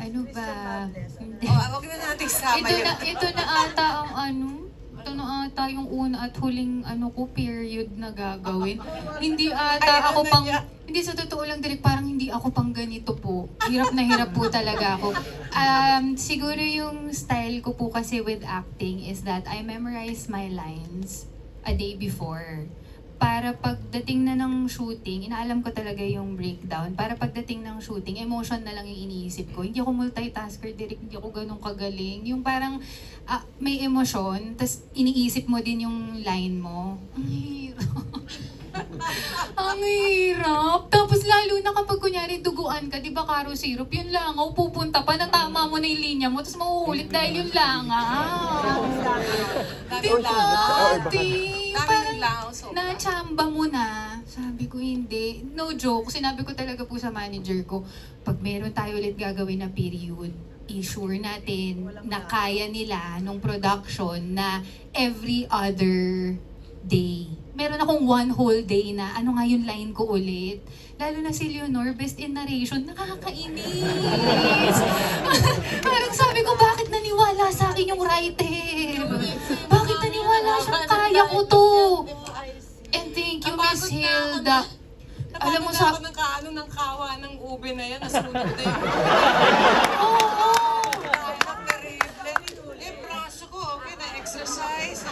Ano ba? Hindi. Wag na natin sama yun. Ito na ata ang ano, ito na ata yung una at huling ano ko period na gagawin. Hindi ata ako pang, hindi sa totoo lang direct, parang hindi ako pang ganito po. Hirap na hirap po talaga ako. Siguro yung style ko po kasi with acting is that I memorize my lines a day before. Para pagdating na ng shooting, inaalam ko talaga yung breakdown. Para pagdating ng shooting, emotion na lang yung iniisip ko. Hindi ako multitasker, direct, hindi ako ganun kagaling. Yung parang may emosyon, tas iniisip mo din yung line mo. Ang hirap. Ang hirap. Tapos lalo na kapag kunyari duguan ka, di ba Karo Syrup, yung langaw pupunta pa, natama mo na yung linya mo, tapos mauulit dahil yung langaw. Di ba? Parang na-chamba mo na. Sabi ko hindi. No joke. Sinabi ko talaga po sa manager ko, pag meron tayo ulit gagawin na period, i-sure natin na kaya nila nung production na every other day. Meron akong one whole day na ano nga yung line ko ulit. Lalo na si Leonor, best in narration, nakakainis. Parang sabi ko, bakit naniwala sa akin yung writer? Bakit naniwala siya? Kaya ko to. And thank you, Miss Hilda. Alam mo sa... Napagod ako ng kawa ng ube na yan, nasunog na yun. Oo. Braso ko, okay na, exercise.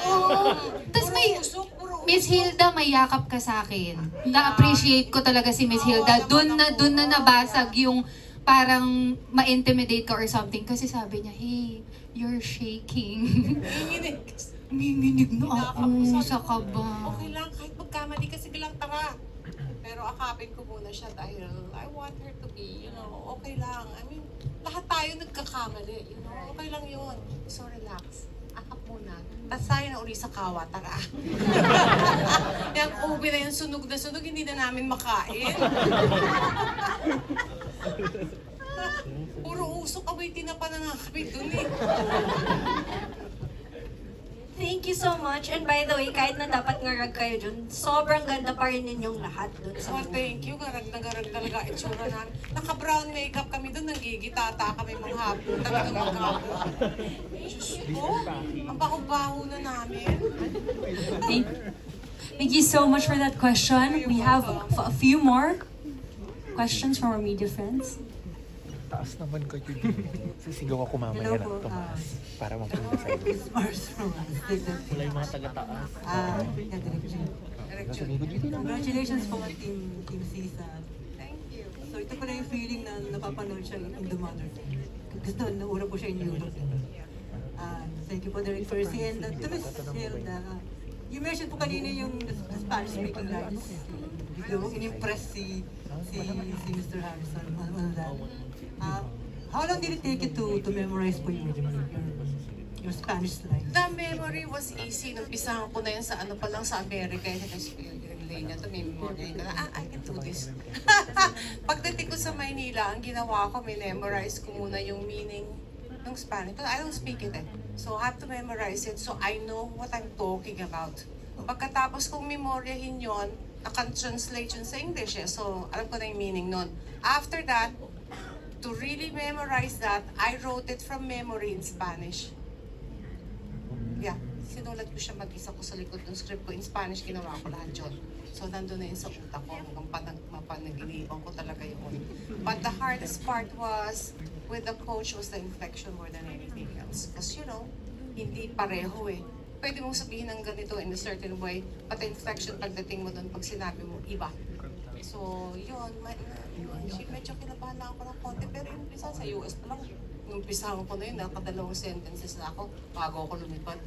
Tapos may... Miss Hilda, may yakap ka sa akin. Na-appreciate ko talaga si Miss Hilda. Doon na nabasag yung parang ma-intimidate ka or something. Kasi sabi niya, hey, you're shaking. Nanginginig na ako sa kaba. Okay lang, kahit magkamali kasi lang tara. Pero akapin ko muna siya dahil I want her to be, okay lang. I mean, lahat tayo nagkakamali, okay lang yun. So relax, akap muna. Tapos tayo na uli sa kawa, tara. Yung ube na yung sunog na sunog, hindi na namin makain. Puro usok, abay tinapa na nga kami dun eh. Thank you so much. And by the way, kahit na dapat ngarag kayo dun, sobrang ganda pa rin ninyong lahat dun sa Oh, thank you. Garag na garag talaga itsura namin. Naka-brown makeup kami doon, nanggigitata kami mga hapon. Talagang maghapon. Diyos ko, ang baho-baho na namin. Thank you so much for that question. We have a few more questions from our media friends. Taas naman kayo dito. Sisigaw ako mamaya ng tumaas para mapunta sa iyo. Wala yung mga taga-taas. Congratulations po Team Sisa. Thank you. So ito pala yung feeling na napapanood siya in The Mother. Gusto, naura po siya in Europe. Thank you po Derek Percy and to Miss Hilda. You mentioned po kanina yung the Spanish speaking lines. Bigla in-impress si Mr. Harrison on that. How long did it take you to memorize po your Spanish lines? The memory was easy. Numpisahan ko na yan sa ano pa lang sa Amerika. Kasi niya to, may memory ka na, I can do this. Pagdating ko sa Maynila, ang ginawa ko, memorize ko muna yung meaning ng Spanish. But I don't speak it eh. So I have to memorize it so I know what I'm talking about. Pagkatapos kong memoryahin yon, naka-translate yun sa English eh. So alam ko na yung meaning nun. After that, to really memorize that, I wrote it from memory in Spanish. Yeah, sinulat ko siya mag-isa ko sa likod ng script ko. In Spanish, ginawa ko lahat yun. So, nandun na yun sa utak ko. Hanggang mapanag-inipan ko talaga yun. But the hardest part was, with the coach, was the inflection more than anything else. Because, hindi pareho eh. Pwede mong sabihin ng ganito in a certain way, but the inflection pagdating mo doon, pag sinabi mo, iba. So, yun. Medyo kinabahan lang ako ng konti, pero yung umpisa sa US pa lang. Yung umpisahan ko na yun, nakadalawang sentences na ako bago ako lumipad.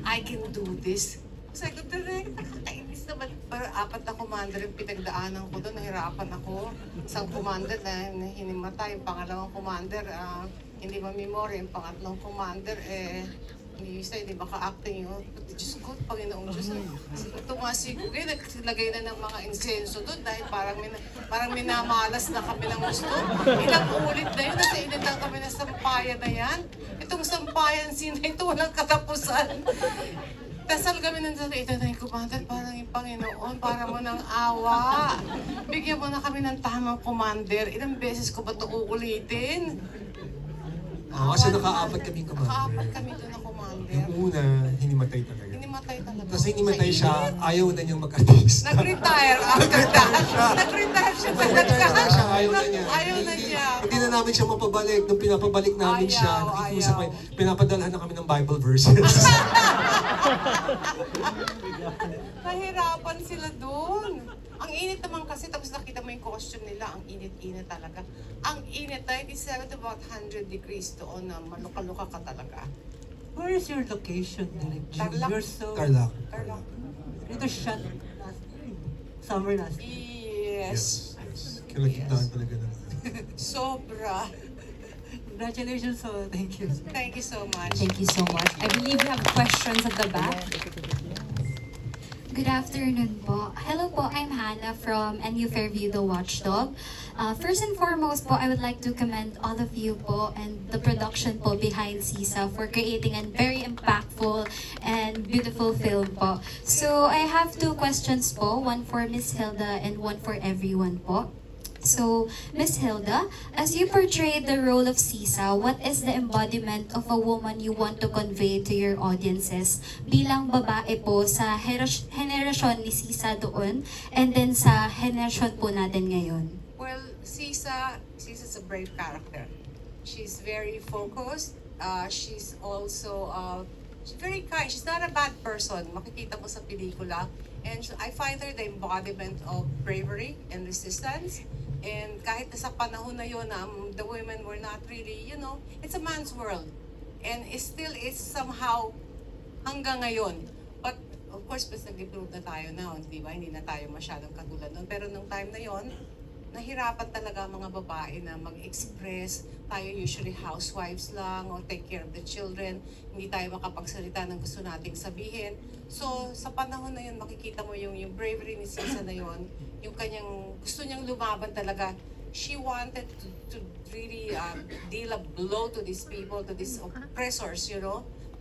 I can do this. Kasi ko direct, nakakainis naman. Pero 4 na commander yung pinagdaanan ko doon, nahirapan ako. Isang commander na hinimatay, yung pangalawang commander, hindi mamemorya, yung pangatlong commander, hindi maka-acting yun. Diyos ko, Panginoong Diyos. Tumasig ko kayo, naglagay na ng mga insenso doon dahil parang minamalas na kami ng gusto. Ilang ulit na yun, nasa initang kami ng sampayan na yan. Itong sampayan scene na ito, walang katapusan. Dasal kami ng salita na commander, parang yung Panginoon, para mo ng awa. Bigyan mo na kami ng tamang commander. Ilang beses ko ba ito uulitin? Kasi nakaapat kaming commander. Nakaapat kami doon na commander. Yung una, hinimatay talaga. Hinimatay talaga. Tapos hinimatay Sa siya, init. ayaw na niyang mag-artista. Nag-retire after that. Nag-retire siya Nag-retire talaga. na siya, ayaw na niya. Ayaw na Hindi- niya. Hindi na namin siya mapabalik. Nung pinapabalik namin siya, Ayaw, nakikiusap ayaw. kami, pinapadalhan na kami ng Bible verses. Nahirapan sila doon. Ang init naman kasi, tapos nakita mo yung costume nila, ang init-init talaga. Ang init, 97 to about 100 degrees doon na maluka-luka ka talaga. Where is your location, Direk June? Tarlac. You're so... Carla. Carla? It was shot last year. Summer last year. Yes. Yes. Kalagitnaan talaga naman. Sobra. Congratulations, so thank you. Thank you so much. Thank you so much. I believe we have questions at the back. Good afternoon po. Hello po, I'm Hannah from NU Fairview, the Watchdog. First and foremost po, I would like to commend all of you po and the production po behind CISA for creating a very impactful and beautiful film po. So, I have two questions po, one for Miss Hilda and one for everyone po. So, Miss Hilda, as you portrayed the role of Sisa, what is the embodiment of a woman you want to convey to your audiences bilang babae po sa henerasyon ni Sisa doon and then sa henerasyon po natin ngayon? Well, Cisa's a brave character. She's very focused. She's also she's very kind. She's not a bad person. Makikita mo sa pelikula. And I find her the embodiment of bravery and resistance. And kahit sa panahon na yun, the women were not really, it's a man's world. And it still is somehow hanggang ngayon. But of course, mas nag-improve na tayo now, di ba? Hindi na tayo masyadong katulad nun. Pero nung time na yon, nahirapan talaga ang mga babae na mag-express. Tayo usually housewives lang or take care of the children. Hindi tayo makapagsalita ng gusto nating sabihin. So, sa panahon na yun, makikita mo yung bravery ni Sisa na yun, yung kanyang gusto niyang lumaban talaga. She wanted to really deal a blow to these people, to these oppressors,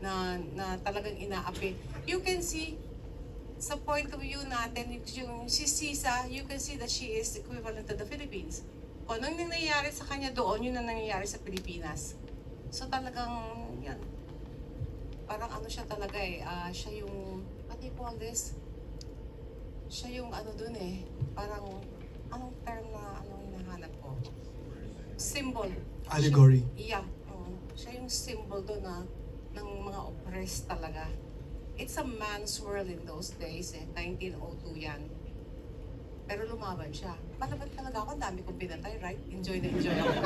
na talagang inaapi. You can see, sa point of view natin, yung si Sisa, you can see that she is equivalent to the Philippines. Kung anong nangyayari sa kanya doon, yun ang nangyayari sa Pilipinas. So talagang, yan. Parang ano siya talaga siya yung, what do you call this? Siya yung ano dun parang, anong term na, anong hinahanap ko? Symbol. Allegory. Yeah. Siya yung symbol doon ng mga oppressed talaga. It's a man's world in those days 1902 yan. Pero lumaban siya. Palaban talaga ako, ang dami kong pinatay, right? Enjoy na enjoy ako.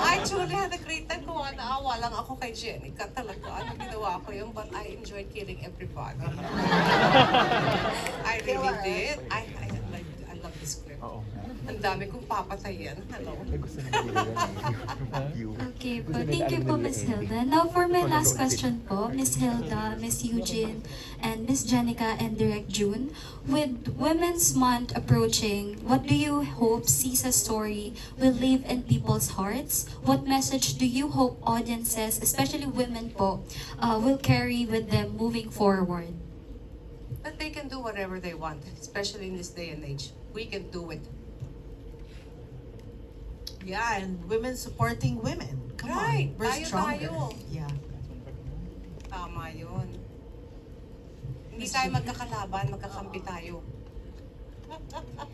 I truly had a great time. Kung naawa lang ako kay Jenica talaga. Ano ginawa ko yun? But I enjoyed killing everybody. I really did. I love this script. Oo. Ang dami kong papatayan. Hello. May gusto na view. Okay po, thank you po, Miss Hilda. Now for my last question po, Miss Hilda, Miss Eugene, and Miss Jenica and Direct June, with Women's Month approaching, what do you hope Sisa's story will leave in people's hearts? What message do you hope audiences, especially women po, will carry with them moving forward? That they can do whatever they want, especially in this day and age. We can do it. Yeah, and women supporting women. Come Right. on, we're Tayo, stronger. tayo. Yeah. Tama yun. Hindi tayo magkakalaban, magkakampi tayo.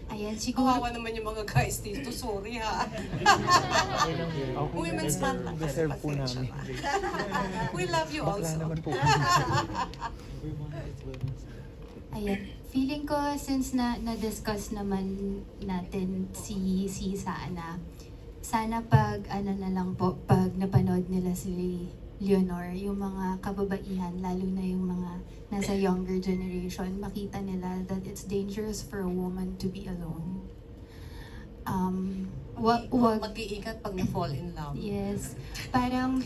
Ayan, siguro. Kawawa naman yung mga guys dito, sorry ha. Okay, Women's Month lang kasi, deserve po pasensya namin. na. We love you Bakla also. naman po. Ayan. Feeling ko, since na-discuss naman natin si Sana, sana pag na lang po, pag napanood nila si Leonor, yung mga kababaihan, lalo na yung mga nasa younger generation, makita nila that it's dangerous for a woman to be alone. Wag Mag-iingat pag na-fall in love. Yes. Parang,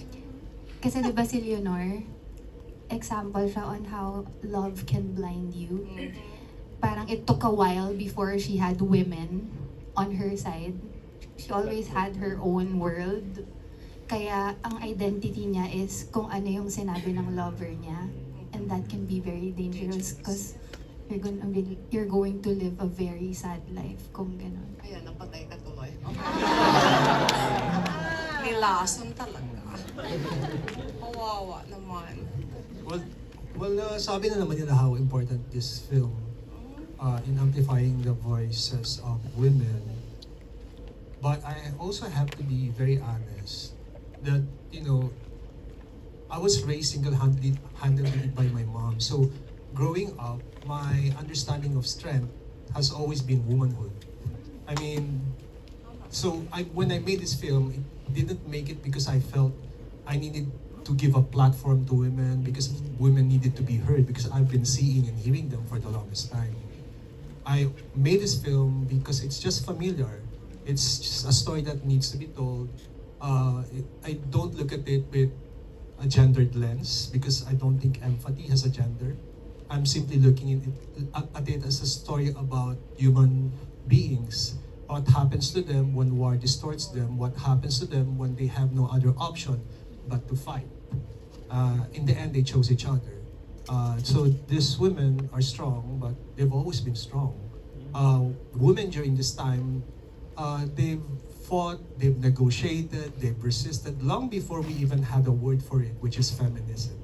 kasi diba si Leonor, example siya on how love can blind you. Parang it took a while before she had women on her side. She always had her own world. Kaya ang identity niya is kung ano yung sinabi ng lover niya. and that can be very dangerous because you're going to live a very sad life kung ganun. Ayan, napatay ka tuloy. Nilason talaga. Kawawa naman. Sabi na naman nila how important this film in amplifying the voices of women. But I also have to be very honest that, I was raised single-handedly by my mom. So growing up, my understanding of strength has always been womanhood. I mean, when I made this film, it didn't make it because I felt I needed to give a platform to women, because women needed to be heard, because I've been seeing and hearing them for the longest time. I made this film because it's just familiar. It's just a story that needs to be told. I don't look at it with a gendered lens because I don't think empathy has a gender. I'm simply looking at it as a story about human beings. What happens to them when war distorts them? What happens to them when they have no other option but to fight? In the end, they chose each other. So these women are strong, but they've always been strong. Women during this time, they've fought, they've negotiated, they've resisted long before we even had a word for it, which is feminism.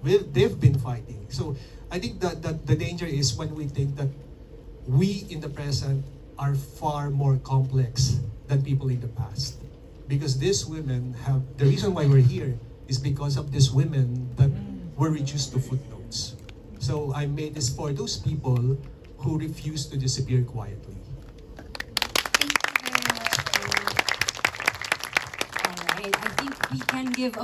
They've been fighting. So I think that the danger is when we think that we in the present are far more complex than people in the past. Because these women the reason why we're here is because of these women that were reduced to footnotes. So I made this for those people who refuse to disappear quietly. Thank you very much. All right, I think we can give a